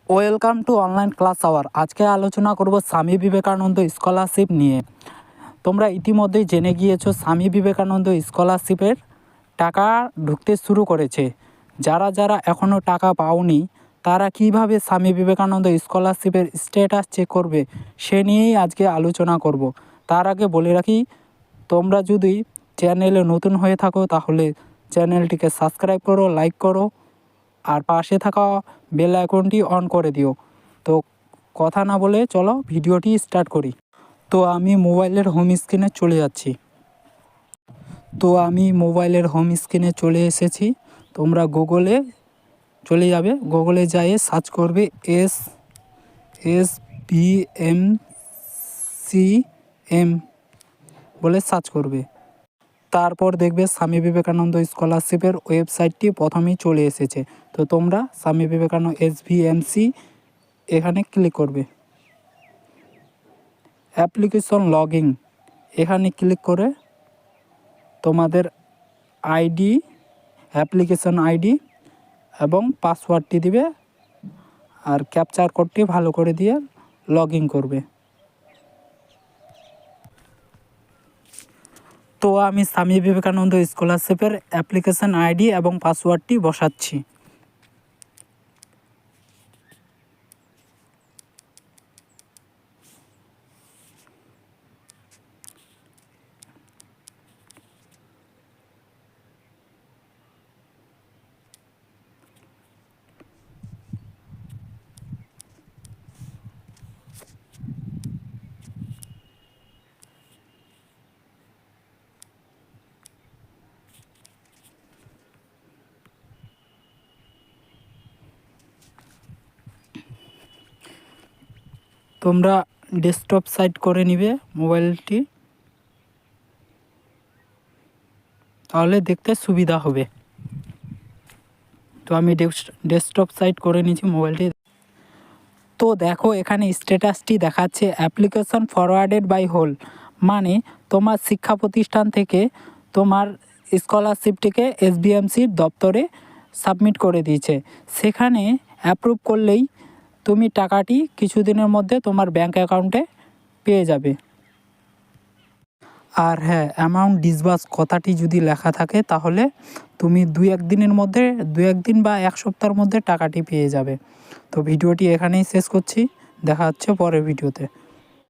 Welcome to online class our. আজকে আলোচনা করব স্বামী বিবেকানন্দ স্কলারশিপ নিয়ে। তোমরা ইতিমধ্যেই জেনে গিয়েছো স্বামী বিবেকানন্দ স্কলারশিপের টাকা ঢুকতে শুরু করেছে। যারা যারা এখনও টাকা পাওনি তারা কিভাবে স্বামী বিবেকানন্দ স্কলারশিপের স্ট্যাটাস চেক করবে সে নিয়েই আজকে আলোচনা করব। তার আগে বলে রাখি, তোমরা যদি চ্যানেলে নতুন হয়ে থাকো তাহলে চ্যানেলটিকে সাবস্ক্রাইব করো, লাইক করো আর পাশে থাকা বেল আইকনটি অন করে দিও। তো কথা না বলে চলো ভিডিওটি স্টার্ট করি। তো আমি মোবাইলের হোম স্ক্রিনে চলে যাচ্ছি। আমি মোবাইলের হোম স্ক্রিনে চলে এসেছি। তোমরা গুগলে চলে যাবে, গুগলে যাই সার্চ করবে SBMCM বলে সার্চ করবে। তারপর দেখবে স্বামী বিবেকানন্দ স্কলারশিপের ওয়েবসাইটটি প্রথমেই চলে এসেছে। তো তোমরা স্বামী বিবেকানন্দ SBMC এখানে ক্লিক করবে। অ্যাপ্লিকেশন লগইন এখানে ক্লিক করে তোমাদের আইডি, অ্যাপ্লিকেশন আইডি এবং পাসওয়ার্ডটি দিবে আর ক্যাপচার কোডটি ভালো করে দিয়ে লগইন করবে। তো আমি স্বামী বিবেকানন্দ স্কলারশিপের অ্যাপ্লিকেশন আইডি এবং পাসওয়ার্ডটি বসাচ্ছি। তোমরা ডেস্কটপ সাইড করে নিবে মোবাইলটি, তাহলে দেখতে সুবিধা হবে। তো আমি ডেস্কটপ সাইড করে নিয়েছি মোবাইলটি। তো দেখো এখানে স্ট্যাটাসটি দেখাচ্ছে অ্যাপ্লিকেশন ফরওয়ার্ডেড বাই হোল, মানে তোমার শিক্ষা প্রতিষ্ঠান থেকে তোমার স্কলারশিপটিকে SBMCর দপ্তরে সাবমিট করে দিয়েছে। সেখানে অ্যাপ্রুভ করলেই তুমি টাকাটি কিছুদিনের মধ্যে তোমার ব্যাঙ্ক অ্যাকাউন্টে পেয়ে যাবে। আর হ্যাঁ, অ্যামাউন্ট ডিসবার্স কথাটি যদি লেখা থাকে তাহলে তুমি দু একদিন বা এক সপ্তাহের মধ্যে টাকাটি পেয়ে যাবে। তো ভিডিওটি এখানেই শেষ করছি, দেখা হচ্ছে পরের ভিডিওতে।